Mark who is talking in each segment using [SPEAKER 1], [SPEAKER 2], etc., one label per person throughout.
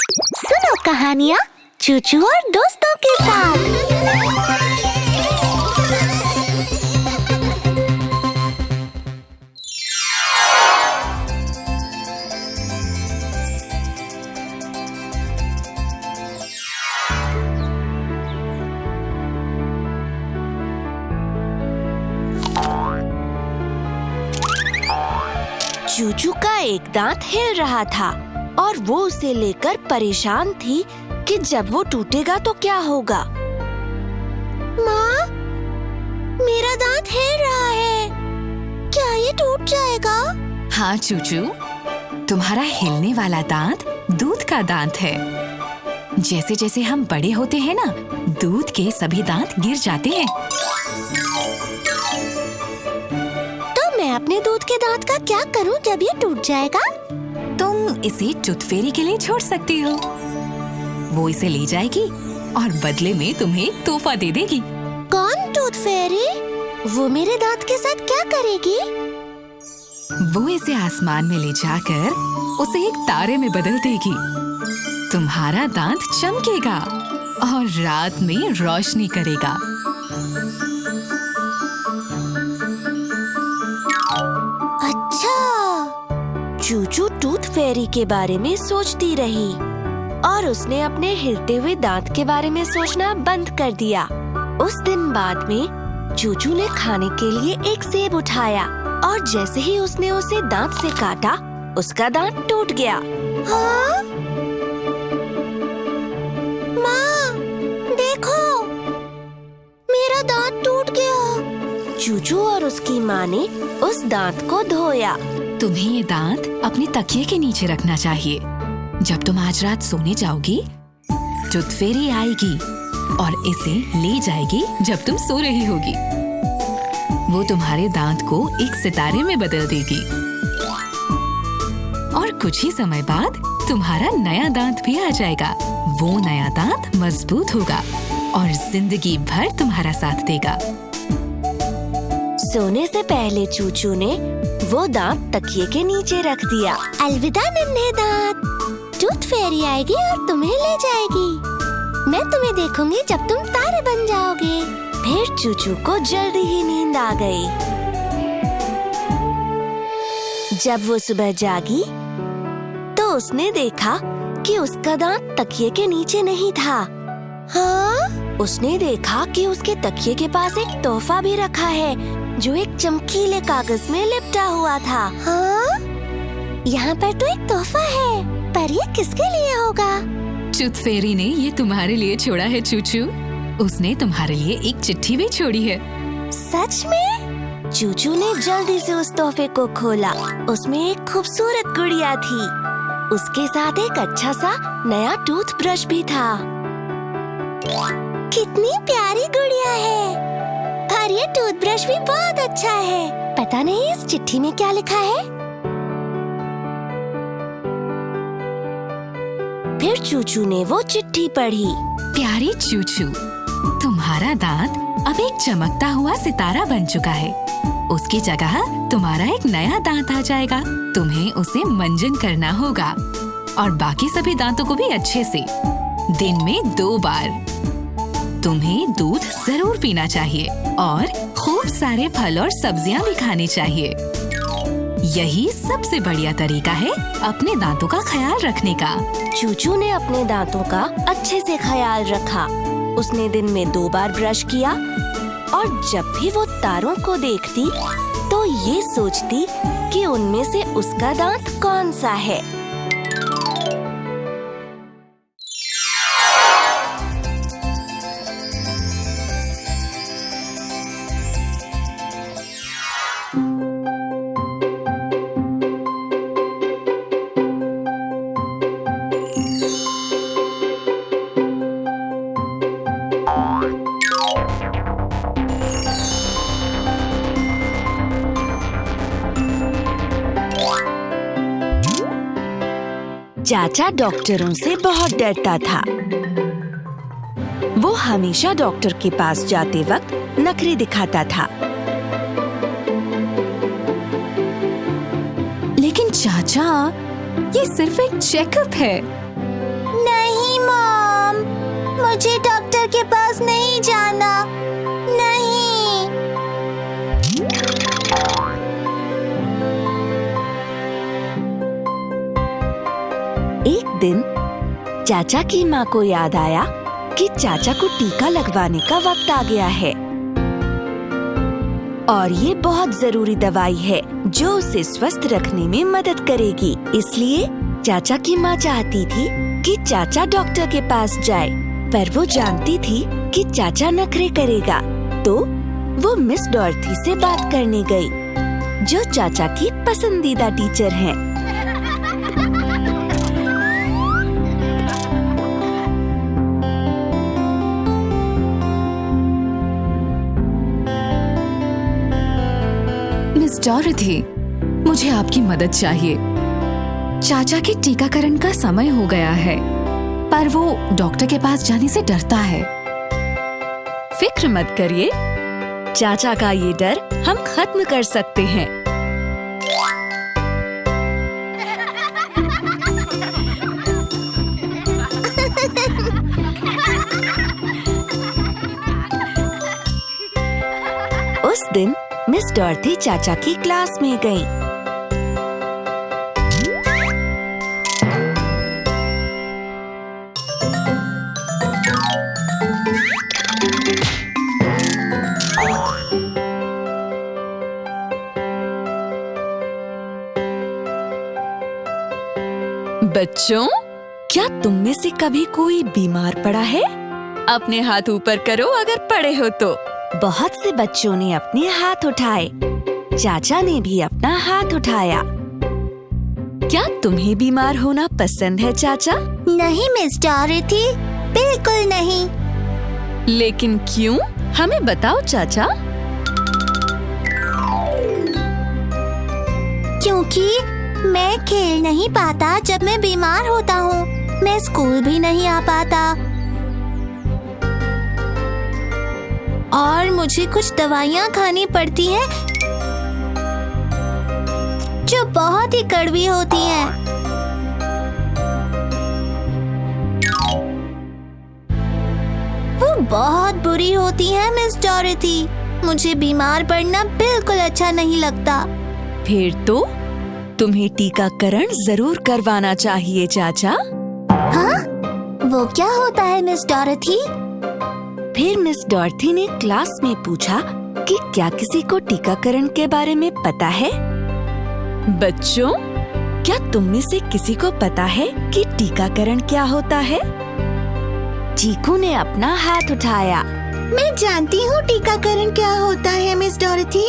[SPEAKER 1] सुनो कहानियाँ चूचू और दोस्तों के साथ। चूचू का एक दांत हिल रहा था और वो उसे लेकर परेशान थी कि जब वो टूटेगा तो क्या होगा। माँ, मेरा दांत हिल रहा है, क्या ये टूट जाएगा?
[SPEAKER 2] हाँ चूचू, तुम्हारा हिलने वाला दांत दूध का दांत है। जैसे जैसे हम बड़े होते हैं ना, दूध के सभी दांत गिर जाते हैं।
[SPEAKER 1] तो मैं अपने दूध के दांत का क्या करूं जब ये टूट जाएगा?
[SPEAKER 2] तुम इसे टूथ फेरी के लिए छोड़ सकती हो। वो इसे ले जाएगी और बदले में तुम्हें एक तोहफा दे देगी।
[SPEAKER 1] कौन टूथ फेरी? वो मेरे दांत के साथ क्या करेगी?
[SPEAKER 2] वो इसे आसमान में ले जाकर उसे एक तारे में बदल देगी। तुम्हारा दांत चमकेगा और रात में रोशनी करेगा।
[SPEAKER 1] चूचू टूथ फेरी के बारे में सोचती रही और उसने अपने हिलते हुए दांत के बारे में सोचना बंद कर दिया। उस दिन बाद में चूचू ने खाने के लिए एक सेब उठाया और जैसे ही उसने उसे दांत से काटा, उसका दांत टूट गया। हाँ? माँ, देखो, मेरा दांत टूट गया। चूचू और उसकी माँ ने उस दांत को धोया।
[SPEAKER 2] तुम्हें ये दांत अपने तकिए के नीचे रखना चाहिए। जब तुम आज रात सोने जाओगी, टूथ फेरी आएगी और इसे ले जाएगी जब तुम सो रही होगी। वो तुम्हारे दांत को एक सितारे में बदल देगी और कुछ ही समय बाद तुम्हारा नया दांत भी आ जाएगा। वो नया दांत मजबूत होगा और जिंदगी भर तुम्हारा साथ देगा।
[SPEAKER 1] सोने से पहले चूचू ने वो दांत तकिए के नीचे रख दिया। अलविदा नन्हे दांत, टूथ फेरी आएगी और तुम्हें ले जाएगी। मैं तुम्हें देखूंगी जब तुम तारे बन जाओगे। फिर चूचू को जल्दी ही नींद आ गई। जब वो सुबह जागी तो उसने देखा कि उसका दांत तकिए के नीचे नहीं था। हाँ? उसने देखा कि उसके तकिए के पास एक तोहफा भी रखा है जो एक चमकीले कागज में लिपटा हुआ था। हाँ? यहाँ पर तो एक तोहफा है, पर ये किसके लिए होगा?
[SPEAKER 2] टूथ फेरी ने ये तुम्हारे लिए छोड़ा है चूचू। उसने तुम्हारे लिए एक चिट्ठी भी छोड़ी है।
[SPEAKER 1] सच में? चूचू ने जल्दी से उस तोहफे को खोला। उसमें एक खूबसूरत गुड़िया थी। उसके साथ एक अच्छा सा नया टूथब्रश भी था। कितनी प्यारी गुड़िया है और ये टूथब्रश भी बहुत अच्छा है। पता नहीं इस चिट्ठी में क्या लिखा है? फिर चूचू ने वो चिट्ठी पढ़ी।
[SPEAKER 2] प्यारे चूचू, तुम्हारा दांत अब एक चमकता हुआ सितारा बन चुका है। उसकी जगह तुम्हारा एक नया दांत आ जाएगा। तुम्हें उसे मंजन करना होगा और बाकी सभी दांतों को भी अच्छे से, दिन में 2 बार। तुम्हें दूध जरूर पीना चाहिए और खूब सारे फल और सब्जियां भी खानी चाहिए। यही सबसे बढ़िया तरीका है अपने दांतों का ख्याल रखने का।
[SPEAKER 1] चूचू ने अपने दांतों का अच्छे से ख्याल रखा। उसने दिन में 2 बार ब्रश किया और जब भी वो तारों को देखती तो ये सोचती कि उनमें से उसका दांत कौन सा है। चाचा डॉक्टरों से बहुत डरता था। वो हमेशा डॉक्टर के पास जाते वक्त नखरे दिखाता था।
[SPEAKER 2] लेकिन चाचा, ये सिर्फ एक चेकअप है।
[SPEAKER 1] मुझे डॉक्टर के पास नहीं जाना, नहीं। एक दिन चाचा की माँ को याद आया कि चाचा को टीका लगवाने का वक्त आ गया है और ये बहुत जरूरी दवाई है जो उसे स्वस्थ रखने में मदद करेगी। इसलिए चाचा की माँ चाहती थी कि चाचा डॉक्टर के पास जाए, पर वो जानती थी कि चाचा नखरे करेगा, तो वो मिस डॉर्थी से बात करने गई, जो चाचा की पसंदीदा टीचर हैं।
[SPEAKER 2] मिस डॉरथी, मुझे आपकी मदद चाहिए। चाचा के टीकाकरण का समय हो गया है, पर वो डॉक्टर के पास जाने से डरता है।
[SPEAKER 1] फिक्र मत करिए, चाचा का ये डर हम खत्म कर सकते हैं। उस दिन मिस डॉर्थी चाचा की क्लास में गई। बच्चों, क्या तुम में से कभी कोई बीमार पड़ा है? अपने हाथ ऊपर करो अगर पड़े हो तो। बहुत से बच्चों ने अपने हाथ उठाए। चाचा ने भी अपना हाथ उठाया। क्या तुम्हें बीमार होना पसंद है चाचा?
[SPEAKER 3] नहीं मिस डॉरथी, बिल्कुल नहीं।
[SPEAKER 1] लेकिन क्यों? हमें बताओ चाचा।
[SPEAKER 3] क्योंकि मैं खेल नहीं पाता जब मैं बीमार होता हूँ। मैं स्कूल भी नहीं आ पाता और मुझे कुछ दवाइयाँ खानी पड़ती हैं जो बहुत ही कड़वी होती हैं। वो बहुत बुरी होती हैं मिस डॉरथी। मुझे बीमार पड़ना बिल्कुल अच्छा नहीं लगता।
[SPEAKER 1] फिर तो तुम्हें टीकाकरण जरूर करवाना चाहिए चाचा।
[SPEAKER 3] हाँ? वो क्या होता है मिस डॉरथी?
[SPEAKER 1] फिर मिस डॉर्थी ने क्लास में पूछा कि क्या किसी को टीकाकरण के बारे में पता है? बच्चों, क्या तुम में से किसी को पता है कि टीकाकरण क्या होता है? चीकू ने अपना हाथ उठाया।
[SPEAKER 3] मैं जानती हूँ टीकाकरण क्या होता है मिस डॉरथी।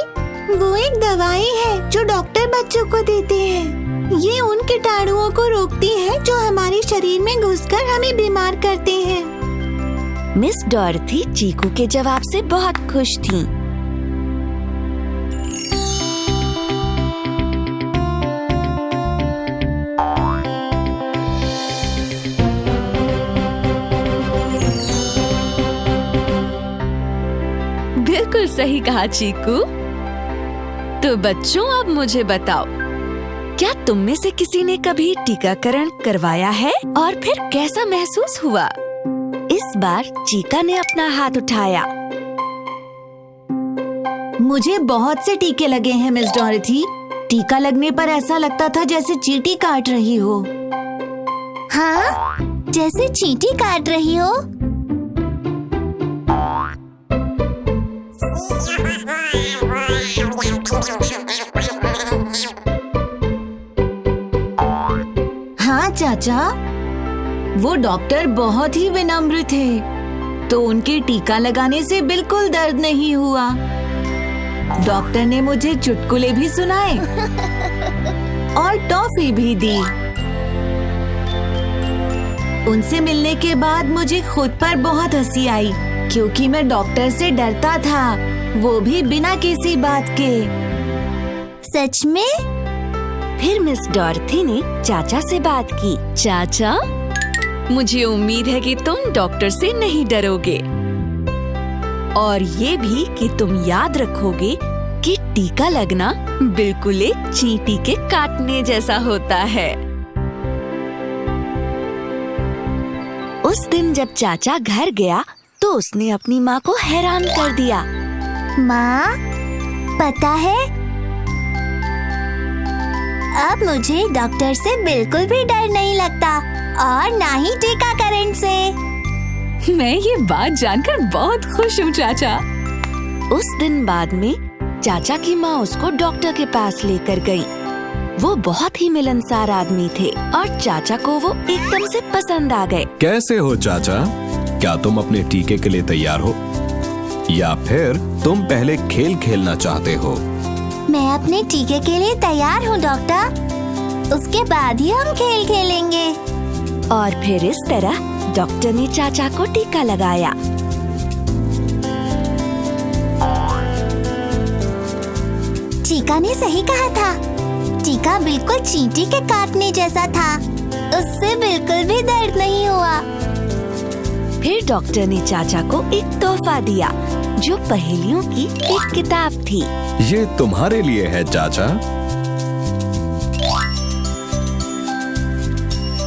[SPEAKER 3] वो एक दवाई है जो डॉक्टर बच्चों को देते हैं। ये उन कीटाणुओं को रोकती है जो हमारे शरीर में घुसकर हमें बीमार करते हैं।
[SPEAKER 1] मिस डॉर्थी चीकू के जवाब से बहुत खुश थीं। बिल्कुल सही कहा चीकू। तो बच्चों, अब मुझे बताओ, क्या तुम में से किसी ने कभी टीकाकरण करवाया है और फिर कैसा महसूस हुआ? इस बार चीका ने अपना हाथ उठाया।
[SPEAKER 3] मुझे बहुत से टीके लगे हैं मिस डॉरथी। टीका लगने पर ऐसा लगता था जैसे चींटी काट रही हो। हाँ, जैसे चींटी काट रही हो। हाँ चाचा, वो डॉक्टर बहुत ही विनम्र थे, तो उनके टीका लगाने से बिल्कुल दर्द नहीं हुआ। डॉक्टर ने मुझे चुटकुले भी सुनाए और टॉफी भी दी। उनसे मिलने के बाद मुझे खुद पर बहुत हंसी आई, क्योंकि मैं डॉक्टर से डरता था, वो भी बिना किसी बात के। सच में?
[SPEAKER 1] फिर मिस डॉर्थी ने चाचा से बात की। चाचा, मुझे उम्मीद है कि तुम डॉक्टर से नहीं डरोगे, और ये भी कि तुम याद रखोगे कि टीका लगना बिल्कुल एक चींटी के काटने जैसा होता है। उस उस दिन जब चाचा घर गया तो उसने अपनी माँ को हैरान कर दिया।
[SPEAKER 4] माँ, पता है अब मुझे डॉक्टर से बिल्कुल भी डर नहीं लगता और ना ही टीकाकरण से।
[SPEAKER 2] मैं ये बात जानकर बहुत खुश हूँ चाचा।
[SPEAKER 1] उस दिन बाद में चाचा की माँ उसको डॉक्टर के पास लेकर गई। वो बहुत ही मिलनसार आदमी थे और चाचा को वो एकदम से पसंद आ गए।
[SPEAKER 5] कैसे हो चाचा? क्या तुम अपने टीके के लिए तैयार हो या फिर तुम पहले खेल खेलना चाहते हो?
[SPEAKER 4] मैं अपने टीके के लिए तैयार हूँ डॉक्टर। उसके बाद ही हम खेल खेलेंगे।
[SPEAKER 1] और फिर इस तरह डॉक्टर ने चाचा को टीका लगाया।
[SPEAKER 4] चीका ने सही कहा था। टीका बिल्कुल चींटी के काटने जैसा था। उससे बिल्कुल भी दर्द नहीं हुआ।
[SPEAKER 1] फिर डॉक्टर ने चाचा को एक तोहफा दिया जो पहेलियों की एक किताब थी।
[SPEAKER 5] ये तुम्हारे लिए है चाचा।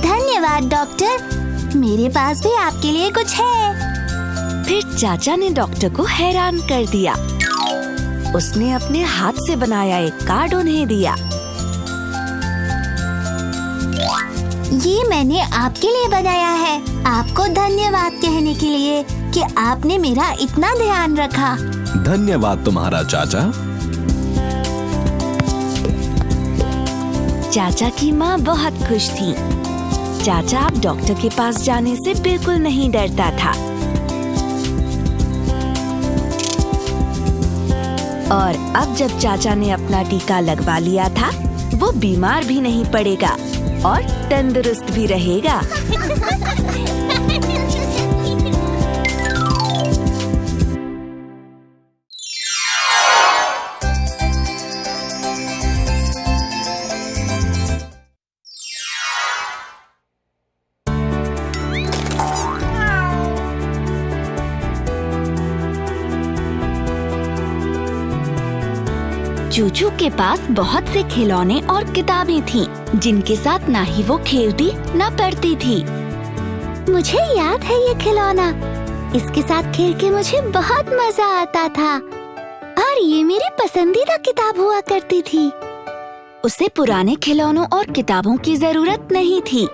[SPEAKER 4] धन्यवाद डॉक्टर। मेरे पास भी आपके लिए कुछ है।
[SPEAKER 1] फिर चाचा ने डॉक्टर को हैरान कर दिया। उसने अपने हाथ से बनाया एक कार्ड उन्हें दिया।
[SPEAKER 4] ये मैंने आपके लिए बनाया है, आपको धन्यवाद कहने के लिए कि आपने मेरा इतना ध्यान रखा।
[SPEAKER 5] धन्यवाद तुम्हारा चाचा।
[SPEAKER 1] चाचा की माँ बहुत खुश थी। चाचा अब डॉक्टर के पास जाने से बिल्कुल नहीं डरता था और अब जब चाचा ने अपना टीका लगवा लिया था, वो बीमार भी नहीं पड़ेगा और तंदुरुस्त भी रहेगा। चूचू के पास बहुत से खिलौने और किताबें थीं, जिनके साथ ना ही वो खेलती ना पढ़ती थी।
[SPEAKER 4] मुझे याद है ये खिलौना। इसके साथ खेल के मुझे बहुत मजा आता था और ये मेरी पसंदीदा किताब हुआ करती थी।
[SPEAKER 1] उसे पुराने खिलौनों और किताबों की जरूरत नहीं थी,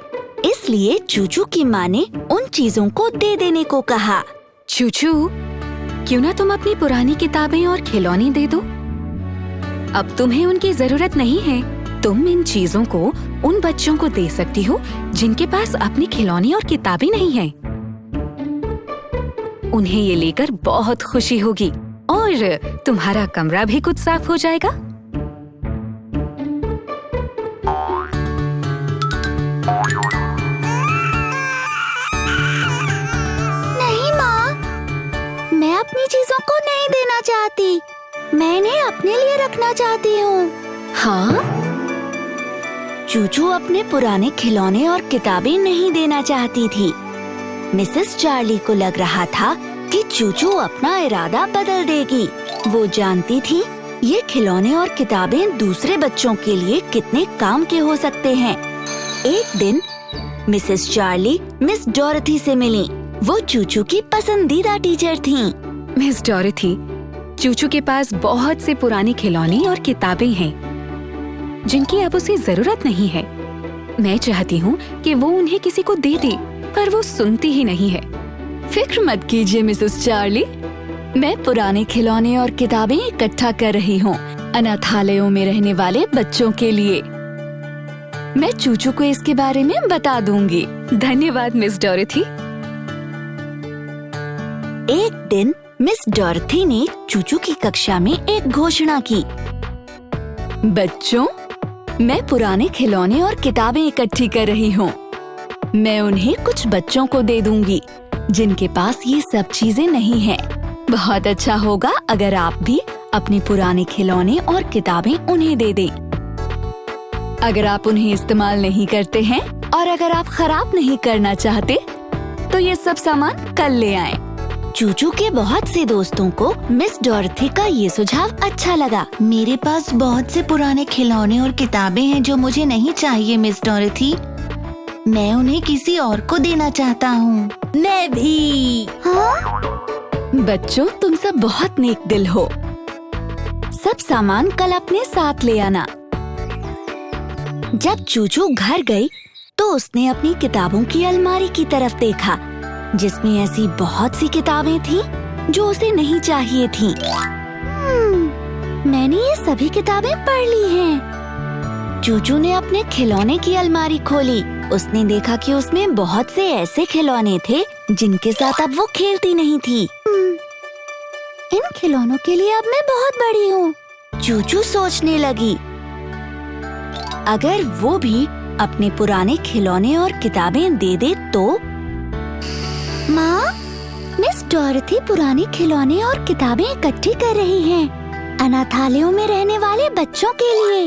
[SPEAKER 1] इसलिए चूचू की माँ ने उन चीजों को दे देने को कहा।
[SPEAKER 2] चूचू, क्यों ना तुम अपनी पुरानी किताबें और खिलौने दे दो? अब तुम्हें उनकी जरूरत नहीं है। तुम इन चीजों को उन बच्चों को दे सकती हो जिनके पास अपनी खिलौने और किताबें नहीं हैं। उन्हें ये लेकर बहुत खुशी होगी और तुम्हारा कमरा भी कुछ साफ हो जाएगा।
[SPEAKER 4] नहीं माँ, मैं अपनी चीजों को नहीं देना चाहती। मैं इन्हें अपने लिए रखना चाहती हूँ।
[SPEAKER 1] हाँ? चूचू अपने पुराने खिलौने और किताबें नहीं देना चाहती थी। मिसेस चार्ली को लग रहा था कि चूचू अपना इरादा बदल देगी। वो जानती थी ये खिलौने और किताबें दूसरे बच्चों के लिए कितने काम के हो सकते हैं। एक दिन मिसेस चार्ली मिस डोरथी से मिली। वो चूचू की पसंदीदा टीचर थीं।
[SPEAKER 2] मिस डोरथी, चूचू के पास बहुत से पुराने खिलौने और किताबें हैं जिनकी अब उसे जरूरत नहीं है। मैं चाहती हूँ कि वो उन्हें किसी को दे दे, पर वो सुनती ही नहीं है।
[SPEAKER 1] फिक्र मत कीजिए मिसेस चार्ली, मैं पुराने खिलौने और किताबें इकट्ठा कर रही हूँ अनाथालयों में रहने वाले बच्चों के लिए। मैं चूचू को इसके बारे में बता दूंगी।
[SPEAKER 2] धन्यवाद मिस डोरथी।
[SPEAKER 1] एक दिन मिस डोरथी ने चूचू की कक्षा में एक घोषणा की। बच्चों, मैं पुराने खिलौने और किताबें इकट्ठी कर रही हूँ। मैं उन्हें कुछ बच्चों को दे दूंगी जिनके पास ये सब चीजें नहीं हैं। बहुत अच्छा होगा अगर आप भी अपने पुराने खिलौने और किताबें उन्हें दे दें। अगर आप उन्हें इस्तेमाल नहीं करते हैं और अगर आप खराब नहीं करना चाहते, तो ये सब सामान कल ले आएं। चूचू के बहुत से दोस्तों को मिस डोरथी का ये सुझाव अच्छा लगा।
[SPEAKER 3] मेरे पास बहुत से पुराने खिलौने और किताबें हैं जो मुझे नहीं चाहिए मिस डोरथी। मैं उन्हें किसी और को देना चाहता हूँ। मैं भी।
[SPEAKER 4] हाँ?
[SPEAKER 1] बच्चों, तुम सब बहुत नेक दिल हो। सब सामान कल अपने साथ ले आना। जब चूचू घर गई तो उसने अपनी किताबों की अलमारी की तरफ देखा, जिसमें ऐसी बहुत सी किताबें थीं जो उसे नहीं चाहिए थीं।
[SPEAKER 4] मैंने ये सभी किताबें पढ़ ली हैं।
[SPEAKER 1] चूचू ने अपने खिलौने की अलमारी खोली। उसने देखा कि उसमें बहुत से ऐसे खिलौने थे जिनके साथ अब वो खेलती नहीं थी।
[SPEAKER 4] इन खिलौनों के लिए अब मैं बहुत बड़ी हूँ।
[SPEAKER 1] चूचू सोचने लगी, अगर वो भी अपने पुराने खिलौने और किताबें दे दे तो।
[SPEAKER 4] माँ, मिस डॉरथी पुराने खिलौने और किताबें इकट्ठी कर रही हैं, अनाथालयों में रहने वाले बच्चों के लिए।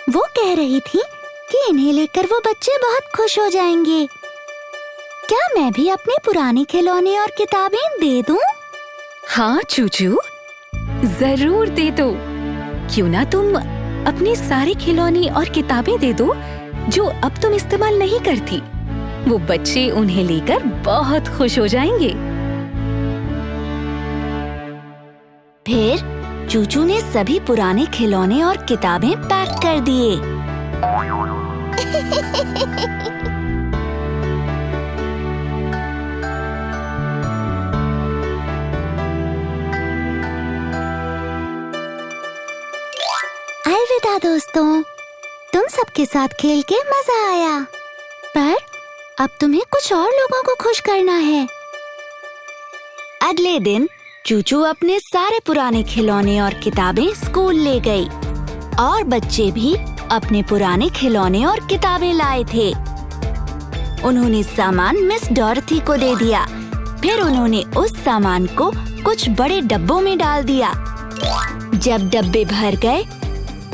[SPEAKER 4] वो कह रही थी कि इन्हें लेकर वो बच्चे बहुत खुश हो जाएंगे। क्या मैं भी अपने पुराने खिलौने और किताबें दे दूं?
[SPEAKER 2] हाँ चूचू, जरूर दे दो। क्यों ना तुम अपने सारे खिलौने और किताबें दे दो जो अब तुम इस्तेमाल नहीं करती। वो बच्चे उन्हें लेकर बहुत खुश हो जाएंगे।
[SPEAKER 1] फिर चूचू ने सभी पुराने खिलौने और किताबें पैक कर दिए।
[SPEAKER 4] अलविदा दोस्तों, तुम सबके साथ खेल के मजा आया, पर अब तुम्हें कुछ और लोगों को खुश करना है।
[SPEAKER 1] अगले दिन चूचू अपने सारे पुराने खिलौने और किताबें स्कूल ले गई और बच्चे भी अपने पुराने खिलौने और किताबें लाए थे। उन्होंने सामान मिस डॉरथी को दे दिया। फिर उन्होंने उस सामान को कुछ बड़े डब्बों में डाल दिया। जब डब्बे भर गए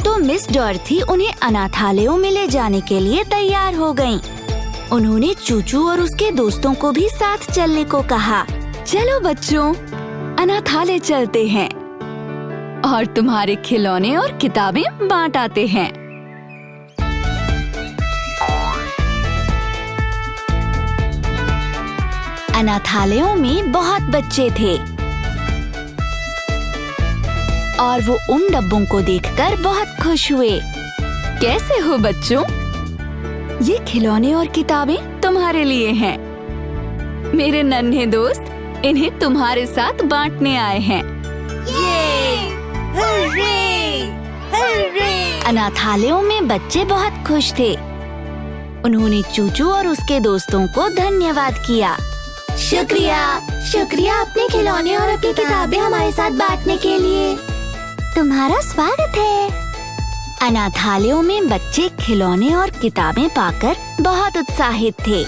[SPEAKER 1] तो मिस डॉरथी उन्हें अनाथालयों में ले जाने के लिए तैयार हो गईं। उन्होंने चूचू और उसके दोस्तों को भी साथ चलने को कहा। चलो बच्चों, अनाथालय चलते हैं और तुम्हारे खिलौने और किताबें बांट आते हैं। अनाथालयों में बहुत बच्चे थे और वो उन डब्बों को देखकर बहुत खुश हुए। कैसे हो बच्चों? ये खिलौने और किताबें तुम्हारे लिए हैं। मेरे नन्हे दोस्त इन्हें तुम्हारे साथ बांटने आए हैं। अनाथालयों में बच्चे बहुत खुश थे। उन्होंने चूचू और उसके दोस्तों को धन्यवाद किया।
[SPEAKER 4] शुक्रिया, शुक्रिया अपने खिलौने और अपनी किताबें हमारे साथ बांटने के लिए। तुम्हारा स्वागत है।
[SPEAKER 1] अनाथालयों में बच्चे खिलौने और किताबें पाकर बहुत उत्साहित थे।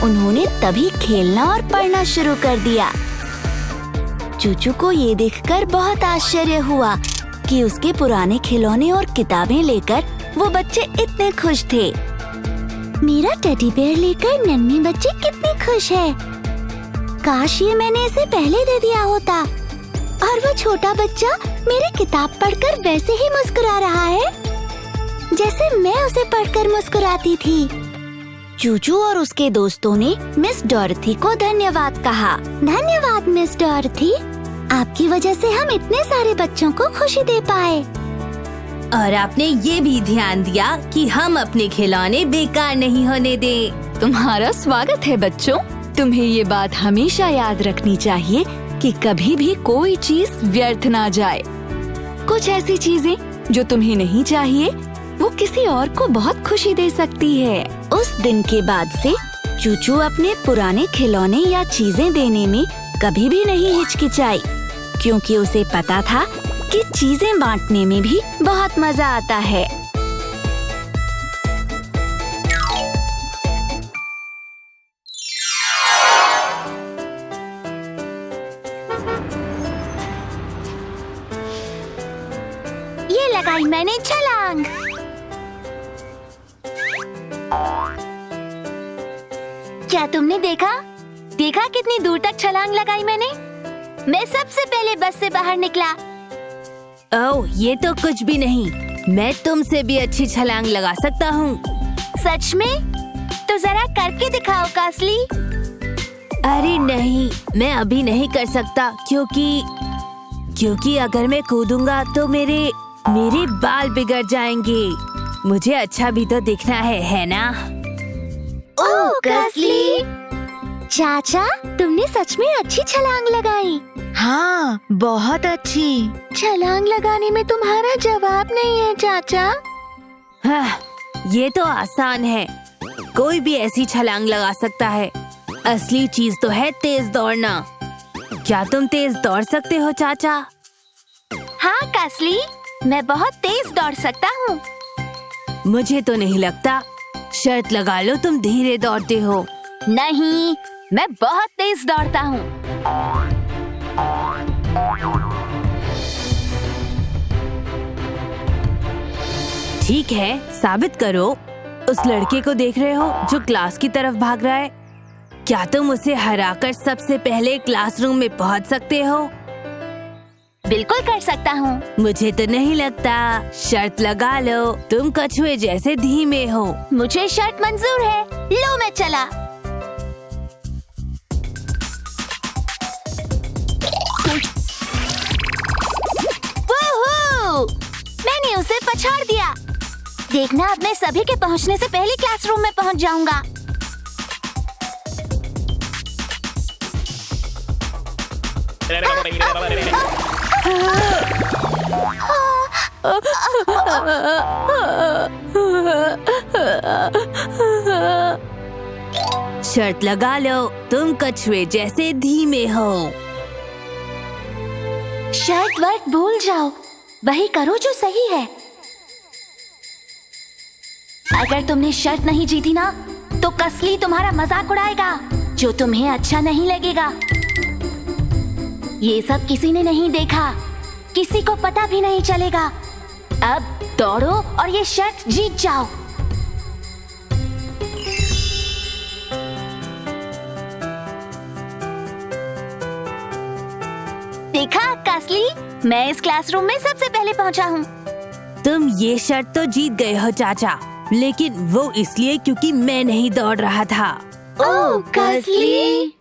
[SPEAKER 1] उन्होंने तभी खेलना और पढ़ना शुरू कर दिया। चूचू को ये देखकर बहुत आश्चर्य हुआ कि उसके पुराने खिलौने और किताबें लेकर वो बच्चे इतने खुश थे।
[SPEAKER 4] मेरा टेडी बेयर लेकर नन्ही बच्ची कितनी खुश है। काश ये मैंने इसे पहले दे दिया होता। और वो छोटा बच्चा मेरी किताब पढ़कर वैसे ही मुस्कुरा रहा है जैसे मैं उसे पढ़कर मुस्कुराती थी।
[SPEAKER 1] चूचू और उसके दोस्तों ने मिस डॉरथी को धन्यवाद कहा।
[SPEAKER 4] धन्यवाद मिस डॉरथी, आपकी वजह से हम इतने सारे बच्चों को खुशी दे पाए।
[SPEAKER 3] और आपने ये भी ध्यान दिया कि हम अपने खिलौने बेकार नहीं होने दें।
[SPEAKER 1] तुम्हारा स्वागत है बच्चों। तुम्हें ये बात हमेशा याद रखनी चाहिए कि कभी भी कोई चीज व्यर्थ ना जाए। कुछ ऐसी चीजें जो तुम्हें नहीं चाहिए वो किसी और को बहुत खुशी दे सकती है। उस दिन के बाद से चूचू अपने पुराने खिलौने या चीजें देने में कभी भी नहीं हिचकिचाई, क्योंकि उसे पता था कि चीजें बांटने में भी बहुत मजा आता है।
[SPEAKER 4] ये लगाई मैंने छलांग। क्या तुमने देखा कितनी दूर तक छलांग लगाई मैंने? मैं सबसे पहले बस से बाहर निकला।
[SPEAKER 1] ओह, ये तो कुछ भी नहीं। मैं तुमसे भी अच्छी छलांग लगा सकता हूँ।
[SPEAKER 4] सच में? तो जरा करके दिखाओ कास्ली।
[SPEAKER 1] अरे नहीं, मैं अभी नहीं कर सकता क्योंकि अगर मैं कूदूंगा तो मेरे बाल बिगड़ जाएंगे। मुझे अच्छा भी तो दिखना है ना?
[SPEAKER 4] ओह कास्ली, चाचा तुमने सच में अच्छी छलांग लगाई।
[SPEAKER 3] हाँ, बहुत अच्छी।
[SPEAKER 4] छलांग लगाने में तुम्हारा जवाब नहीं है चाचा।
[SPEAKER 1] हाँ, ये तो आसान है। कोई भी ऐसी छलांग लगा सकता है। असली चीज तो है तेज दौड़ना। क्या तुम तेज दौड़ सकते हो चाचा?
[SPEAKER 4] हाँ कास्ली, मैं बहुत तेज दौड़ सकता हूँ।
[SPEAKER 1] मुझे तो नहीं लगता। शर्त लगा लो तुम धीरे दौड़ते हो।
[SPEAKER 4] नहीं, मैं बहुत तेज दौड़ता हूँ।
[SPEAKER 1] ठीक है, साबित करो। उस लड़के को देख रहे हो जो क्लास की तरफ भाग रहा है? क्या तुम उसे हराकर सबसे पहले क्लासरूम में पहुंच सकते हो?
[SPEAKER 4] बिल्कुल कर सकता हूँ।
[SPEAKER 1] मुझे तो नहीं लगता। शर्त लगा लो, तुम कछुए जैसे धीमे हो।
[SPEAKER 4] मुझे शर्त मंजूर है। लो मैं चला। वूहू! मैंने उसे पछाड़ दिया। देखना, अब मैं सभी के पहुंचने से पहले क्लासरूम में पहुंच जाऊंगा।
[SPEAKER 1] शर्त लगा लो, तुम कछुए जैसे धीमे हो।
[SPEAKER 4] शर्त वर्त भूल जाओ, वही करो जो सही है। अगर तुमने शर्त नहीं जीती ना, तो कसली तुम्हारा मजाक उड़ाएगा, जो तुम्हें अच्छा नहीं लगेगा। ये सब किसी ने नहीं देखा, किसी को पता भी नहीं चलेगा। अब दौड़ो और ये शर्त जीत जाओ। देखा कास्ली, मैं इस क्लासरूम में सबसे पहले पहुंचा हूँ।
[SPEAKER 1] तुम ये शर्त तो जीत गए हो चाचा, लेकिन वो इसलिए क्योंकि मैं नहीं दौड़ रहा था।
[SPEAKER 4] ओह कास्ली,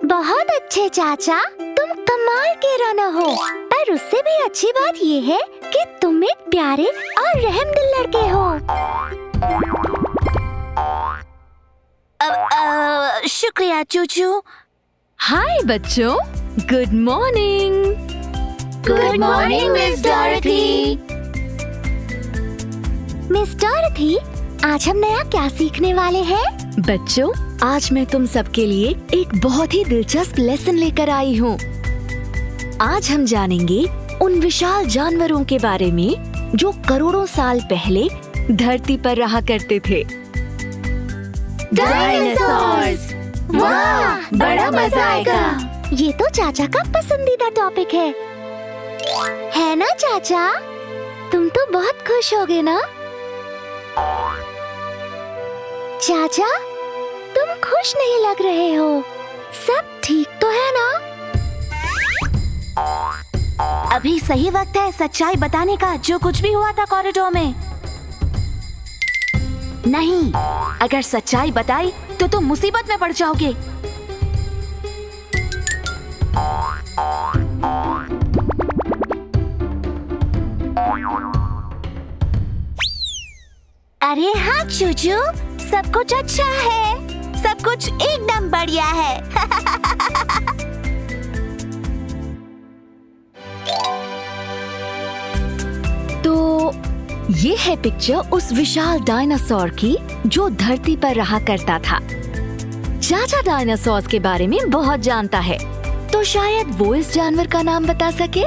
[SPEAKER 4] बहुत अच्छे चाचा, तुम कमाल के रनर हो। पर उससे भी अच्छी बात ये है कि तुम एक प्यारे और रहमदिल लड़के हो। शुक्रिया चूचू।
[SPEAKER 3] हाय बच्चों, good morning.
[SPEAKER 4] Good morning miss Dorothy. Miss Dorothy, आज हम नया क्या सीखने वाले हैं?
[SPEAKER 3] बच्चों, आज मैं तुम सबके लिए एक बहुत ही दिलचस्प लेसन लेकर आई हूँ। आज हम जानेंगे उन विशाल जानवरों के बारे में जो करोड़ों साल पहले धरती पर रहा करते थे।
[SPEAKER 4] डायनासोर्स। वाह, बड़ा मजा आएगा। ये तो चाचा का पसंदीदा टॉपिक है ना चाचा? तुम तो बहुत खुश होगे ना? चाचा, तुम खुश नहीं लग रहे हो। सब ठीक तो है ना? अभी सही वक्त है सच्चाई बताने का, जो कुछ भी हुआ था कॉरिडोर में। नहीं, अगर सच्चाई बताई तो तुम मुसीबत में पड़ जाओगे। अरे हाँ चूचू, सब कुछ अच्छा है, सब कुछ एकदम बढ़िया है।
[SPEAKER 3] तो
[SPEAKER 1] ये है पिक्चर उस विशाल डायनासोर की जो धरती पर रहा करता था। चाचा डायनासोर के बारे में बहुत जानता है, तो शायद वो इस जानवर का नाम बता सके।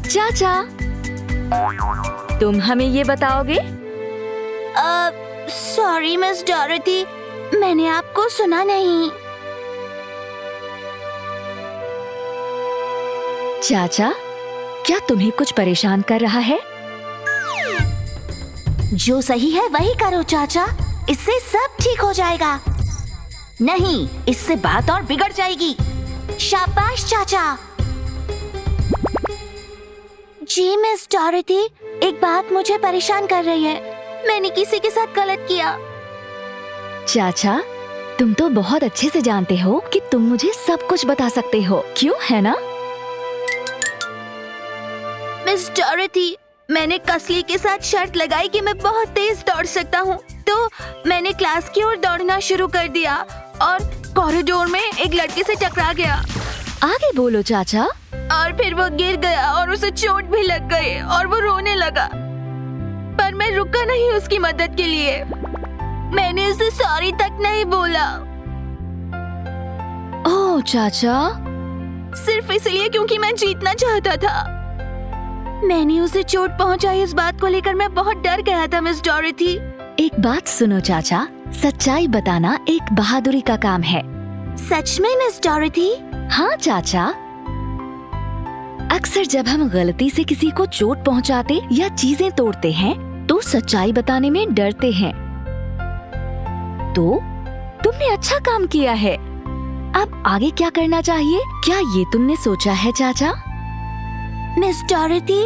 [SPEAKER 1] चाचा, तुम हमें ये बताओगे?
[SPEAKER 4] सॉरी मिस डॉरेथी, मैंने आपको सुना नहीं।
[SPEAKER 1] चाचा, क्या तुम्हें कुछ परेशान कर रहा है?
[SPEAKER 4] जो सही है वही करो चाचा, इससे सब ठीक हो जाएगा। नहीं, इससे बात और बिगड़ जाएगी। शाबाश चाचा। जी मिस डॉरेथी, एक बात मुझे परेशान कर रही है। मैंने किसी के साथ गलत किया।
[SPEAKER 1] चाचा, तुम तो बहुत अच्छे से जानते हो कि तुम मुझे सब कुछ बता सकते हो, क्यों है ना?
[SPEAKER 4] मिस डॉरेथी, मैंने कसली के साथ शर्त लगाई कि मैं बहुत तेज दौड़ सकता हूँ, तो मैंने क्लास की ओर दौड़ना शुरू कर दिया और कॉरिडोर में एक लड़के से टकरा गया।
[SPEAKER 1] आगे बोलो चाचा।
[SPEAKER 4] और फिर वो गिर गया और उसे चोट भी लग गई और वो रोने लगा, पर मैं रुका नहीं उसकी मदद के लिए। मैंने उसे सॉरी तक नहीं बोला।
[SPEAKER 1] ओह चाचा,
[SPEAKER 4] सिर्फ इसलिए क्योंकि मैं जीतना चाहता था। मैंने उसे चोट पहुंचाई, इस बात को लेकर मैं बहुत डर गया था मिस डॉरेथी।
[SPEAKER 1] एक बात सुनो चाचा, सच्चाई बताना एक बहादुरी का काम है।
[SPEAKER 4] सच में मिस डॉरेथी?
[SPEAKER 1] हाँ चाचा, अक्सर जब हम गलती से किसी को चोट पहुंचाते या चीजें तोड़ते हैं तो सच्चाई बताने में डरते हैं। तो तुमने अच्छा काम किया है। अब आगे क्या करना चाहिए, क्या ये तुमने सोचा है चाचा?
[SPEAKER 4] मिस डॉरेथी,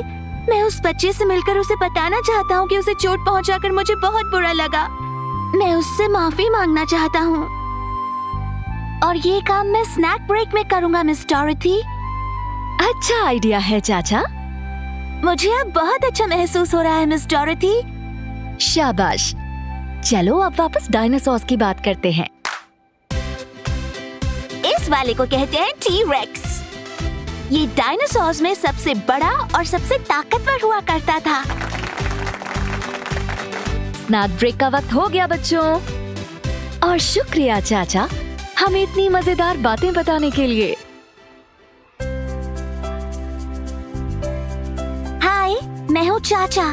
[SPEAKER 4] मैं उस बच्चे से मिलकर उसे बताना चाहता हूँ कि उसे चोट पहुंचाकर मुझे बहुत बुरा लगा। मैं उससे माफी मांगना चाहता हूँ और ये काम मैं स्नैक ब्रेक में करूँगा मिस डॉरेथी।
[SPEAKER 1] अच्छा आइडिया है चाचा।
[SPEAKER 4] मुझे अब बहुत अच्छा महसूस हो रहा है मिस डॉरेथी।
[SPEAKER 1] शाबाश। चलो अब वापस डायनासोर्स की बात करते हैं।
[SPEAKER 4] इस वाले को कहते हैं टी-रेक्स। ये डायनासोर्स में सबसे बड़ा और सबसे ताकतवर हुआ करता था।
[SPEAKER 1] स्नैक ब्रेक का वक्त हो गया बच्चों। और शुक्रिया चाचा, हमें इतनी मजेदार बातें बताने के लिए।
[SPEAKER 4] हाय, मैं हूँ चाचा।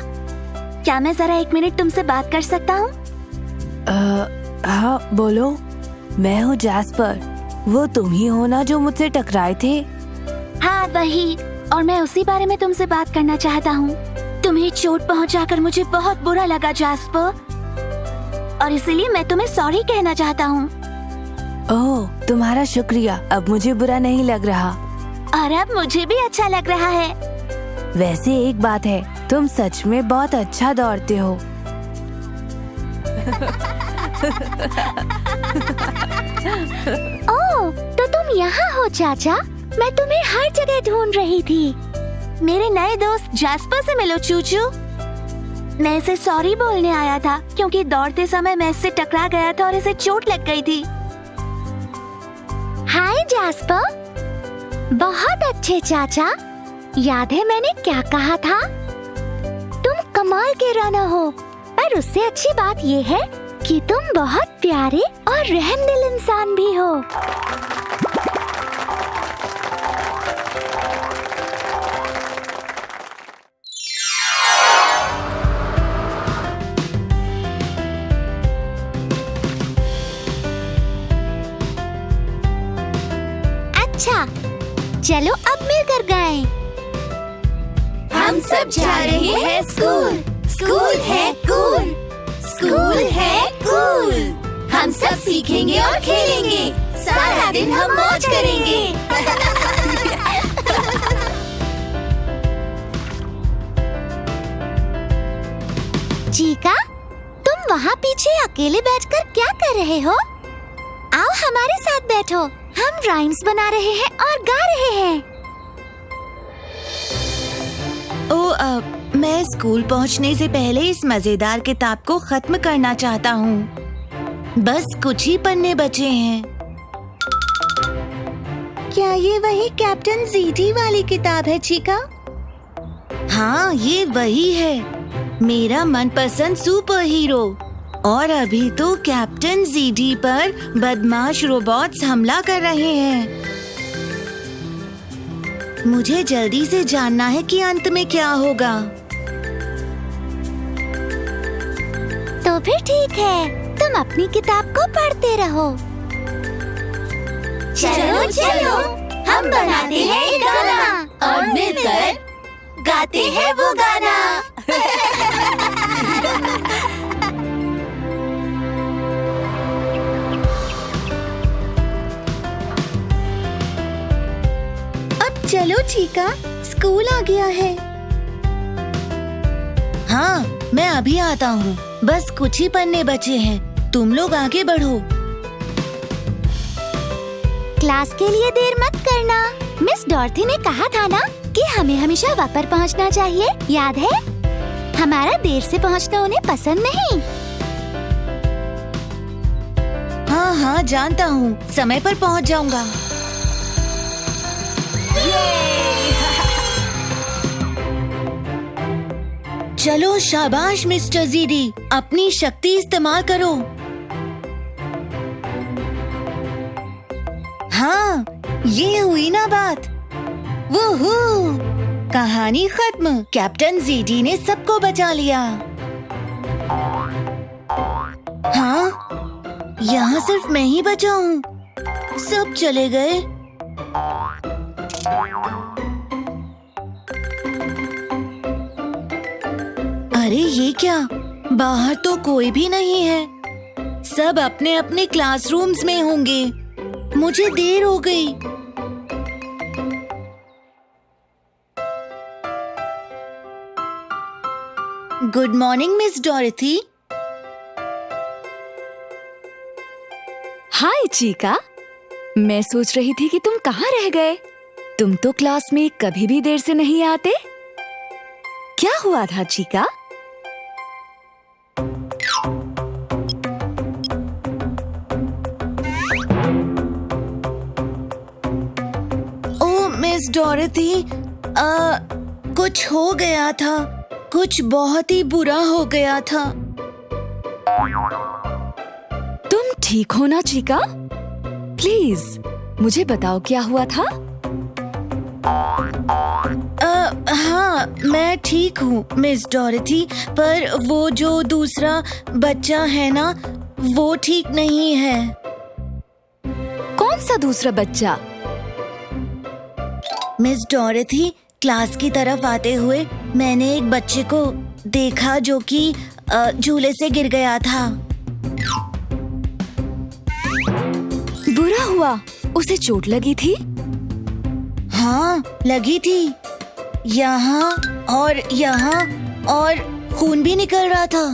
[SPEAKER 4] क्या मैं जरा 1 मिनट तुमसे बात कर सकता हूँ?
[SPEAKER 6] हाँ बोलो। मैं हूँ जैस्पर। वो तुम ही हो ना जो मुझसे टकराए थे?
[SPEAKER 4] हाँ वही, और मैं उसी बारे में तुमसे बात करना चाहता हूँ। तुम्हें चोट पहुँचाकर मुझे बहुत बुरा लगा जैस्पर, और इसीलिए मैं तुम्हें सॉरी कहना चाहता हूँ।
[SPEAKER 6] ओह, तुम्हारा शुक्रिया। अब मुझे बुरा नहीं लग रहा।
[SPEAKER 4] और अब मुझे भी अच्छा लग रहा है।
[SPEAKER 6] वैसे एक बात है, तुम सच में बहुत अच्छा दौड़ते हो।
[SPEAKER 4] ओह, तो तुम यहाँ हो चाचा? मैं तुम्हें हर जगह ढूंढ रही थी। मेरे नए दोस्त जैस्पर से मिलो चूचू। मैं इसे सॉरी बोलने आया था क्योंकि दौड़ते समय मैं इससे टकरा गया था और इसे चोट लग गई थी। हाय जैस्पर। बहुत अच्छे चाचा। याद है मैंने क्या कहा था? तुम कमाल के रनर हो, पर उससे अच्छी बात ये है कि तुम बहुत प्यारे और रहमदिल इंसान भी हो। अच्छा, चलो अब मिलकर गाएं। हम सब जा रहे हैं स्कूल। स्कूल है कूल, स्कूल है कूल। हम सब सीखेंगे और खेलेंगे, सारा दिन हम मौज करेंगे। चीका, तुम वहाँ पीछे अकेले बैठकर क्या कर रहे हो? आओ हमारे साथ बैठो, हम राइम्स बना रहे हैं और गा रहे हैं।
[SPEAKER 3] मैं स्कूल पहुंचने से पहले इस मजेदार किताब को खत्म करना चाहता हूँ। बस कुछ ही पन्ने बचे हैं। क्या ये वही कैप्टन जीटी वाली किताब है चीका? हाँ, ये वही है, मेरा मनपसंद सुपर हीरो। और अभी तो कैप्टन ज़ीडी पर बदमाश रोबोट्स हमला कर रहे हैं। मुझे जल्दी से जानना है कि अंत में क्या होगा।
[SPEAKER 4] तो फिर ठीक है, तुम अपनी किताब को पढ़ते रहो। चलो चलो, हम बनाते हैं एक गाना और मिलकर गाते हैं वो गाना। अब चलो चीका, स्कूल आ गया है।
[SPEAKER 3] हाँ, मैं अभी आता हूँ, बस कुछ ही पन्ने बचे हैं, तुम लोग आगे बढ़ो।
[SPEAKER 4] क्लास के लिए देर मत करना। मिस डॉर्थी ने कहा था ना कि हमें हमेशा वक्त पर पहुंचना चाहिए, याद है? हमारा देर से पहुंचना उन्हें पसंद नहीं।
[SPEAKER 3] हाँ हाँ, जानता हूँ, समय पर पहुँच जाऊंगा। चलो शाबाश मिस्टर ज़ीडी, अपनी शक्ति इस्तेमाल करो। हाँ, ये हुई ना बात। वूहू! कहानी खत्म। कैप्टन ज़ीडी ने सबको बचा लिया। हाँ, यहाँ सिर्फ मैं ही बचा हूँ, सब चले गए। अरे ये क्या, बाहर तो कोई भी नहीं है, सब अपने अपने क्लासरूम्स में होंगे। मुझे देर हो गई। Good morning miss Dorothy.
[SPEAKER 6] Hi Chika, मैं सोच रही थी कि तुम कहाँ रह गए। तुम तो क्लास में कभी भी देर से नहीं आते। क्या हुआ था चीका?
[SPEAKER 3] मिस डॉरेथी, कुछ हो गया था, कुछ बहुत ही बुरा हो गया था।
[SPEAKER 6] तुम ठीक हो ना चीका? प्लीज मुझे बताओ क्या हुआ था।
[SPEAKER 3] हाँ, मैं ठीक हूँ मिस डॉरेथी, पर वो जो दूसरा बच्चा है ना, वो ठीक नहीं है।
[SPEAKER 6] कौन सा दूसरा बच्चा?
[SPEAKER 3] मिस डॉरेथी, क्लास की तरफ आते हुए मैंने एक बच्चे को देखा जो कि झूले से गिर गया था।
[SPEAKER 6] बुरा हुआ, उसे चोट लगी थी?
[SPEAKER 3] हाँ, लगी थी, यहाँ और खून भी निकल रहा था।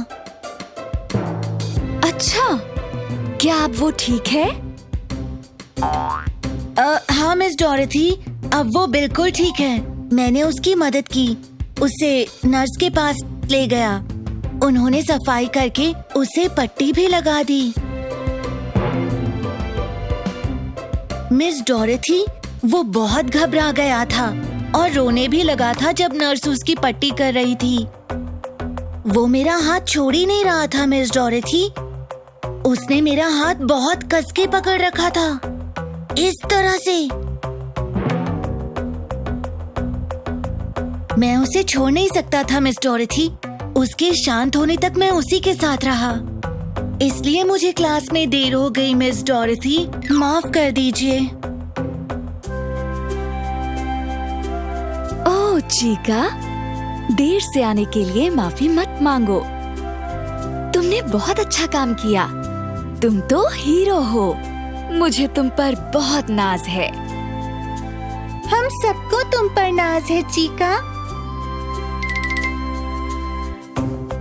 [SPEAKER 6] अच्छा, क्या अब वो ठीक है?
[SPEAKER 3] हाँ मिस डॉरेथी, अब वो बिल्कुल ठीक है। मैंने उसकी मदद की, उसे नर्स के पास ले गया। उन्होंने सफाई करके उसे पट्टी भी लगा दी। मिस डॉरेथी, वो बहुत घबरा गया था और रोने भी लगा था जब नर्स उसकी पट्टी कर रही थी। वो मेरा हाथ छोड़ ही नहीं रहा था मिस डॉरेथी। उसने मेरा हाथ बहुत कस के पकड़ रखा था, इस तरह से। मैं उसे छोड़ नहीं सकता था मिस डॉरेथी। उसके शांत होने तक मैं उसी के साथ रहा, इसलिए मुझे क्लास में देर हो गई मिस डॉरेथी, माफ कर दीजिए।
[SPEAKER 6] ओह चीका, देर से आने के लिए माफी मत मांगो। तुमने बहुत अच्छा काम किया, तुम तो हीरो हो। मुझे तुम पर बहुत नाज है।
[SPEAKER 3] हम सबको तुम पर नाज है चीका।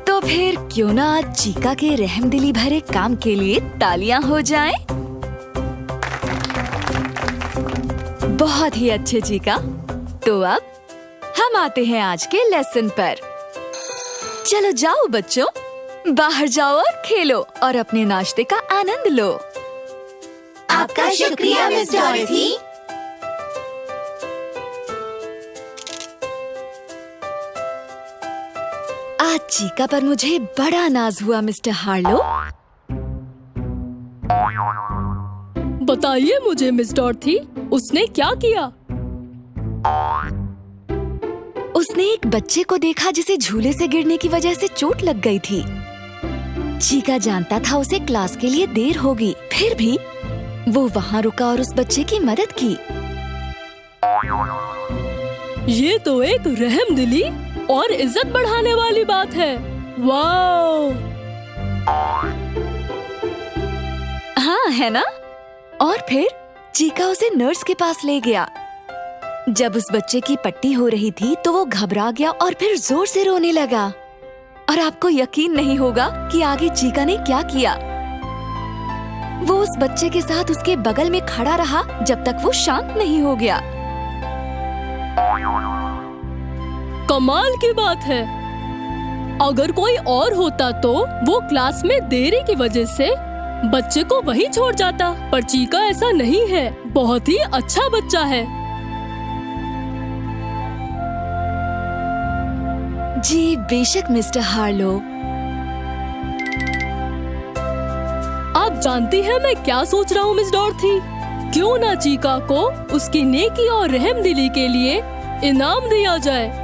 [SPEAKER 6] तो फिर क्यों ना आज चीका के रहमदिली भरे काम के लिए तालियां हो जाएं? बहुत ही अच्छे चीका। तो अब हम आते हैं आज के लेसन पर। चलो जाओ बच्चों, बाहर जाओ और खेलो और अपने नाश्ते का आनंद लो।
[SPEAKER 3] आपका शुक्रिया मिस डॉरेथी।
[SPEAKER 6] चीका पर मुझे बड़ा नाज हुआ मिस्टर हार्लो।
[SPEAKER 7] बताइए मुझे मिस डॉर्थी, उसने क्या किया?
[SPEAKER 6] उसने एक बच्चे को देखा जिसे झूले से गिरने की वजह से चोट लग गई थी। चीका जानता था उसे क्लास के लिए देर होगी, फिर भी वो वहाँ रुका और उस बच्चे की मदद की।
[SPEAKER 7] ये तो एक रहमदिली और इज्जत बढ़ाने वाली बात है। वाओ!
[SPEAKER 6] हाँ, है ना? और फिर चीका उसे नर्स के पास ले गया। जब उस बच्चे की पट्टी हो रही थी तो वो घबरा गया और फिर जोर से रोने लगा। और आपको यकीन नहीं होगा कि आगे चीका ने क्या किया। वो उस बच्चे के साथ उसके बगल में खड़ा रहा जब तक वो शांत नहीं हो गया।
[SPEAKER 7] कमाल की बात है। अगर कोई और होता तो वो क्लास में देरी की वजह से बच्चे को वहीं छोड़ जाता, पर चीका ऐसा नहीं है। बहुत ही अच्छा बच्चा है।
[SPEAKER 6] जी बेशक मिस्टर हार्लो।
[SPEAKER 7] आप जानती हैं मैं क्या सोच रहा हूँ मिस डॉर्थी? क्यों ना चीका को उसकी नेकी और रहमदिली के लिए इनाम दिया जाए।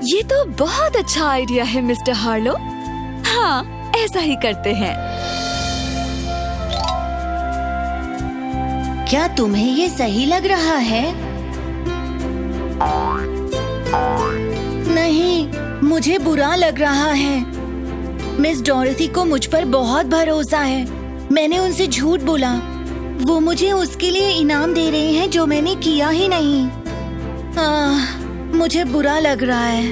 [SPEAKER 6] ये तो बहुत अच्छा आइडिया है मिस्टर हार्लो। हाँ, ऐसा ही करते हैं।
[SPEAKER 3] क्या तुम्हें ये सही लग रहा है? नहीं, मुझे बुरा लग रहा है। मिस डॉरथी को मुझ पर बहुत भरोसा है। मैंने उनसे झूठ बोला। वो मुझे उसके लिए इनाम दे रहे हैं जो मैंने किया ही नहीं। मुझे बुरा लग रहा है।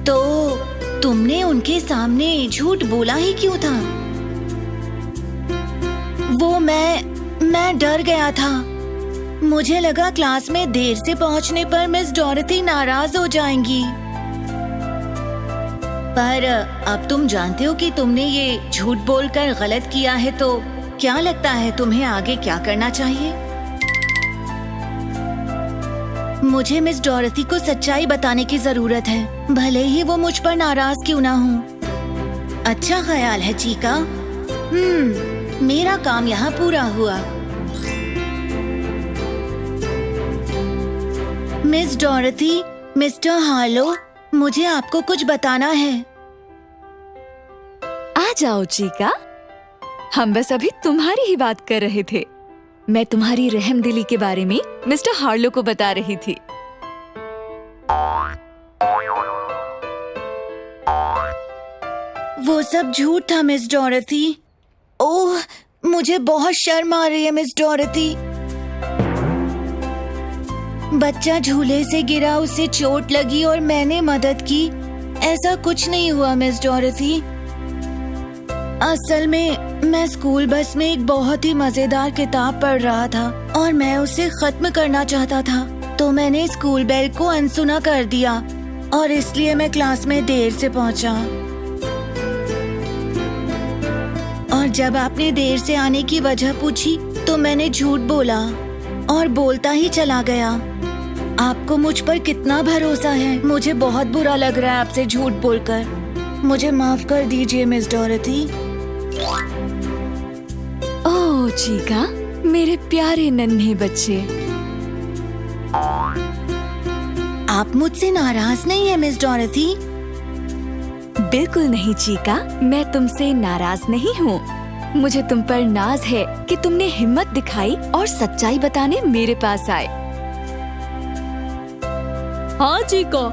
[SPEAKER 3] तो तुमने उनके सामने झूठ बोला ही क्यों था? वो मैं डर गया था। मुझे लगा क्लास में देर से पहुंचने पर मिस डॉरथी नाराज हो जाएंगी। पर अब तुम जानते हो कि तुमने ये झूठ बोलकर गलत किया है, तो क्या लगता है तुम्हें आगे क्या करना चाहिए? मुझे मिस डॉरथी को सच्चाई बताने की जरूरत है, भले ही वो मुझ पर नाराज क्यों ना हो। अच्छा ख्याल है चीका। मेरा काम यहाँ पूरा हुआ। मिस डॉरथी, मिस्टर हार्लो, मुझे आपको कुछ बताना है।
[SPEAKER 6] आ जाओ चीका। हम बस अभी तुम्हारी ही बात कर रहे थे। मैं तुम्हारी रहमदिली के बारे में मिस्टर हार्लो को बता रही थी।
[SPEAKER 3] वो सब झूठ था मिस डॉरथी। ओह, मुझे बहुत शर्म आ रही है मिस डॉरथी। बच्चा झूले से गिरा, उसे चोट लगी और मैंने मदद की। ऐसा कुछ नहीं हुआ मिस डॉरथी। असल में मैं स्कूल बस में एक बहुत ही मजेदार किताब पढ़ रहा था और मैं उसे खत्म करना चाहता था, तो मैंने स्कूल बेल को अनसुना कर दिया और इसलिए मैं क्लास में देर से पहुंचा। और जब आपने देर से आने की वजह पूछी तो मैंने झूठ बोला और बोलता ही चला गया। आपको मुझ पर कितना भरोसा है। मुझे बहुत बुरा लग रहा है आपसे झूठ बोलकर। मुझे माफ कर दीजिए मिस डॉरथी।
[SPEAKER 6] ओह चीका, मेरे प्यारे नन्हे बच्चे।
[SPEAKER 3] आप मुझसे नाराज नहीं है मिस डॉरथी?
[SPEAKER 6] बिल्कुल नहीं चीका, मैं तुमसे नाराज नहीं हूँ। मुझे तुम पर नाज है कि तुमने हिम्मत दिखाई और सच्चाई बताने मेरे पास आए।
[SPEAKER 7] हाँ चीका,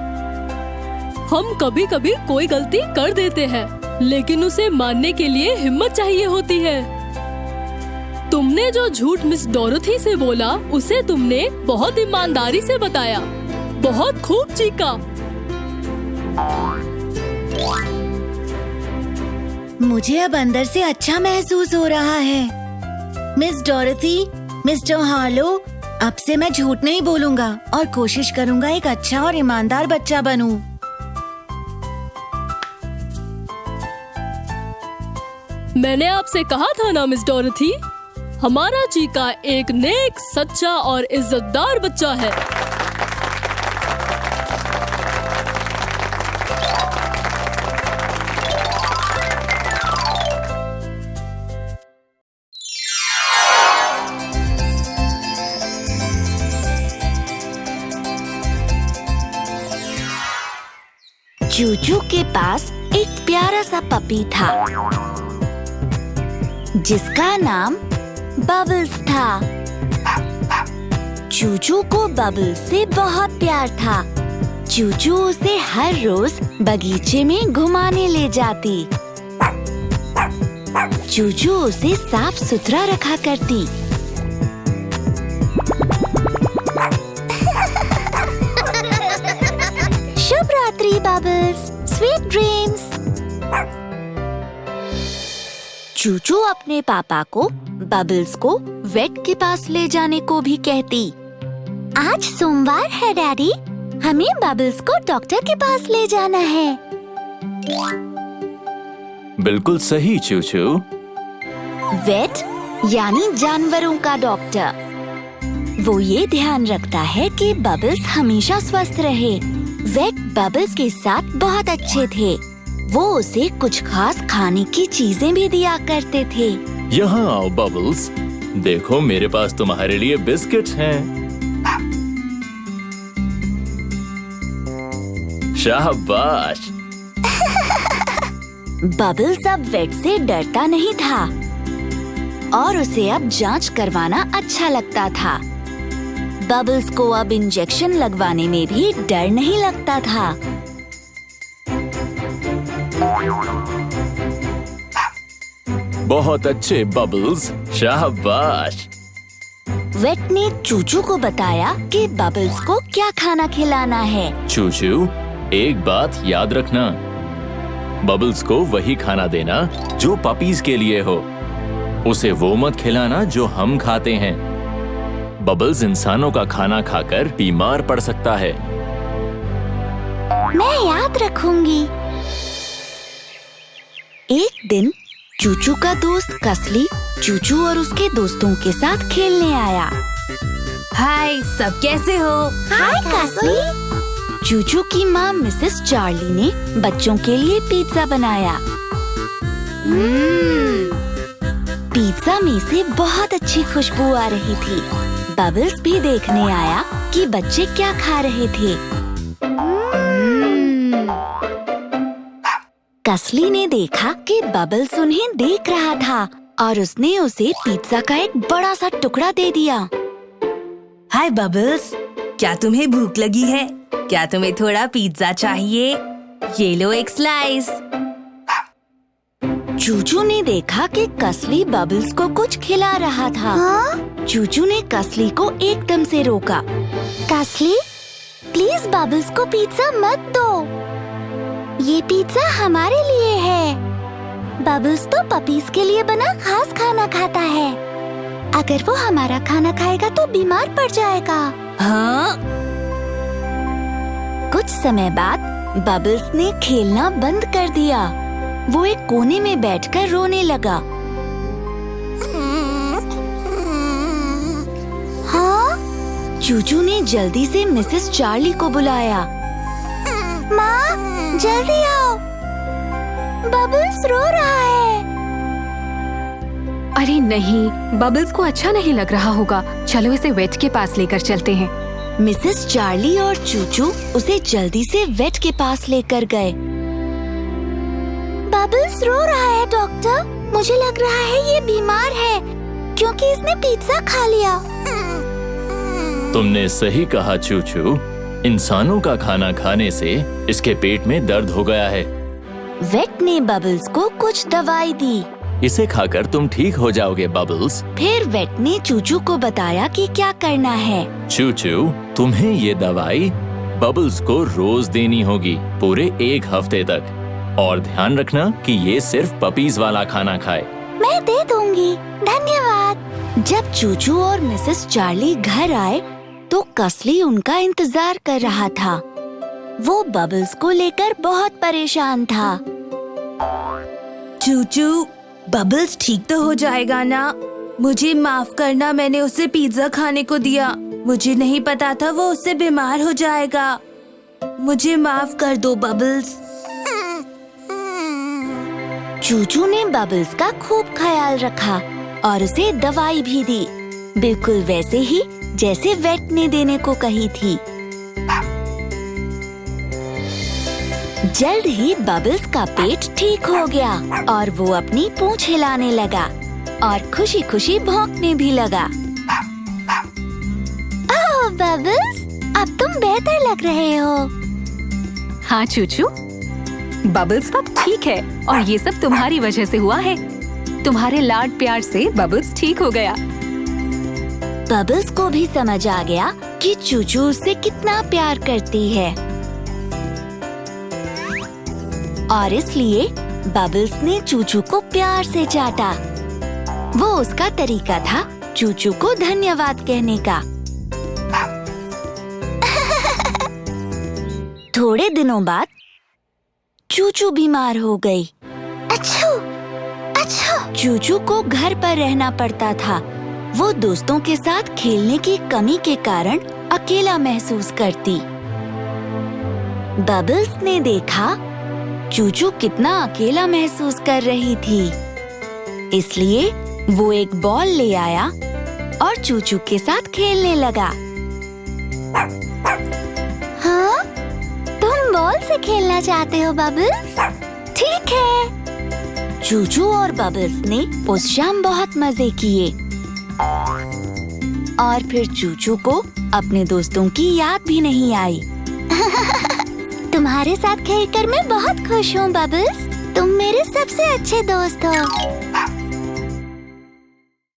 [SPEAKER 7] हम कभी कभी कोई गलती कर देते हैं, लेकिन उसे मानने के लिए हिम्मत चाहिए होती है। तुमने जो झूठ मिस डॉरथी से बोला, उसे तुमने बहुत ईमानदारी से बताया। बहुत खूब चीका।
[SPEAKER 3] मुझे अब अंदर से अच्छा महसूस हो रहा है। मिस डॉरथी, मिस्टर हार्लो, अब से मैं झूठ नहीं बोलूंगा और कोशिश करूंगा एक अच्छा और ईमानदार बच्चा बनूं।
[SPEAKER 7] मैंने आपसे कहा था ना मिस डॉरथी, हमारा चीका एक नेक, सच्चा और इज्जतदार बच्चा है।
[SPEAKER 1] चूचू के पास एक प्यारा सा पपी था जिसका नाम बबल्स था। चूचू को बबल्स से बहुत प्यार था। चूचू उसे हर रोज बगीचे में घुमाने ले जाती। चूचू उसे साफ सुथरा रखा करती।
[SPEAKER 4] शुभ रात्रि बबल्स, स्वीट ड्रीम्स।
[SPEAKER 1] चूचू अपने पापा को बबल्स को वेट के पास ले जाने को भी कहती।
[SPEAKER 4] आज सोमवार है डैडी, हमें बबल्स को डॉक्टर के पास ले जाना है।
[SPEAKER 8] बिल्कुल सही चूचू।
[SPEAKER 1] वेट यानी जानवरों का डॉक्टर। वो ये ध्यान रखता है कि बबल्स हमेशा स्वस्थ रहे। वेट बबल्स के साथ बहुत अच्छे थे। वो उसे कुछ खास खाने की चीजें भी दिया करते थे।
[SPEAKER 8] यहाँ आओ बबल्स, देखो मेरे पास तुम्हारे लिए बिस्किट हैं। शाबाश।
[SPEAKER 1] बबल्स अब वेट से डरता नहीं था और उसे अब जांच करवाना अच्छा लगता था। बबल्स को अब इंजेक्शन लगवाने में भी डर नहीं लगता था।
[SPEAKER 8] बहुत अच्छे बबल्स, शाबाश।
[SPEAKER 1] वेट ने चूचू को बताया कि बबल्स को क्या खाना खिलाना है।
[SPEAKER 8] चूचू, एक बात याद रखना, बबल्स को वही खाना देना जो पपीज के लिए हो। उसे वो मत खिलाना जो हम खाते हैं। बबल्स इंसानों का खाना खाकर बीमार पड़ सकता है।
[SPEAKER 4] मैं याद रखूंगी।
[SPEAKER 1] एक दिन चूचू का दोस्त कसली चूचू और उसके दोस्तों के साथ खेलने आया।
[SPEAKER 3] हाय, सब कैसे हो?
[SPEAKER 4] हाय कसली।
[SPEAKER 1] चूचू की माँ मिसेस चार्ली ने बच्चों के लिए पिज्जा बनाया। पिज्जा में से बहुत अच्छी खुशबू आ रही थी। बबल्स भी देखने आया कि बच्चे क्या खा रहे थे। कसली ने देखा कि बबल्स उन्हें देख रहा था और उसने उसे पिज्जा का एक बड़ा सा टुकड़ा दे दिया।
[SPEAKER 3] हाय बबल्स, क्या तुम्हें भूख लगी है? क्या तुम्हें थोड़ा पिज्जा चाहिए? ये लो एक स्लाइस।
[SPEAKER 1] चूचू ने देखा कि कसली बबल्स को कुछ खिला रहा था। चूचू ने कसली को एकदम से रोका।
[SPEAKER 4] कसली, प्लीज बबल्स को पिज्जा मत दो। ये पिज्जा हमारे लिए है। बबल्स तो पपीज के लिए बना खास खाना खाता है। अगर वो हमारा खाना खाएगा तो बीमार पड़ जाएगा।
[SPEAKER 3] हाँ?
[SPEAKER 1] कुछ समय बाद बबल्स ने खेलना बंद कर दिया। वो एक कोने में बैठकर रोने लगा।
[SPEAKER 4] हाँ?
[SPEAKER 1] चूचू ने जल्दी से मिसेस चार्ली को बुलाया।
[SPEAKER 4] माँ, जल्दी आओ, बबल्स रो रहा है।
[SPEAKER 6] अरे नहीं, बबल्स को अच्छा नहीं लग रहा होगा। चलो इसे वेट के पास लेकर चलते हैं।
[SPEAKER 1] मिसेस चार्ली और चूचू उसे जल्दी से वेट के पास लेकर गए।
[SPEAKER 4] बबल्स रो रहा है डॉक्टर। मुझे लग रहा है ये बीमार है क्योंकि इसने पिज्जा खा लिया।
[SPEAKER 8] तुमने सही कहा चूचू, इंसानों का खाना खाने से इसके पेट में दर्द हो गया है।
[SPEAKER 1] वेट ने बबल्स को कुछ दवाई दी।
[SPEAKER 8] इसे खाकर तुम ठीक हो जाओगे बबल्स।
[SPEAKER 1] फिर वेट ने चूचू को बताया कि क्या करना है।
[SPEAKER 8] चूचू, तुम्हें ये दवाई बबल्स को रोज देनी होगी पूरे 1 हफ्ते तक। और ध्यान रखना कि ये सिर्फ पपीज वाला खाना खाए।
[SPEAKER 4] मैं दे दूंगी, धन्यवाद।
[SPEAKER 1] जब चूचू और मिसेस चार्ली घर आए तो कसली उनका इंतजार कर रहा था। वो बबल्स को लेकर बहुत परेशान था।
[SPEAKER 3] चूचू, बबल्स ठीक तो हो जाएगा ना? मुझे माफ करना, मैंने उसे पिज्जा खाने को दिया। मुझे नहीं पता था वो उससे बीमार हो जाएगा। मुझे माफ कर दो बबल्स।
[SPEAKER 1] चूचू ने बबल्स का खूब ख्याल रखा और उसे दवाई भी दी, बिल्कुल वैसे ही जैसे वेट ने देने को कही थी। जल्द ही बबल्स का पेट ठीक हो गया और वो अपनी पूंछ हिलाने लगा और खुशी खुशी भौंकने भी लगा।
[SPEAKER 4] ओह बबल्स, अब तुम बेहतर लग रहे हो।
[SPEAKER 2] हाँ चूचू, बबल्स अब ठीक है और ये सब तुम्हारी वजह से हुआ है। तुम्हारे लाड प्यार से बबल्स ठीक हो गया।
[SPEAKER 1] बबल्स को भी समझ आ गया कि चूचू उससे कितना प्यार करती है और इसलिए बबल्स ने चूचू को प्यार से चाटा। वो उसका तरीका था चूचू को धन्यवाद कहने का। थोड़े दिनों बाद चूचू बीमार हो गई।
[SPEAKER 4] अच्छू, अच्छू।
[SPEAKER 1] चूचू को घर पर रहना पड़ता था। वो दोस्तों के साथ खेलने की कमी के कारण अकेला महसूस करती। बबल्स ने देखा चूचू कितना अकेला महसूस कर रही थी, इसलिए वो एक बॉल ले आया और चूचू के साथ खेलने लगा।
[SPEAKER 4] हाँ, तुम बॉल से खेलना चाहते हो बबल्स? ठीक है।
[SPEAKER 1] चूचू और बबल्स ने उस शाम बहुत मजे किए और फिर चूचू को अपने दोस्तों की याद भी नहीं आई।
[SPEAKER 4] तुम्हारे साथ खेलकर मैं बहुत खुश हूँ बबल्स। तुम मेरे सबसे अच्छे दोस्त हो।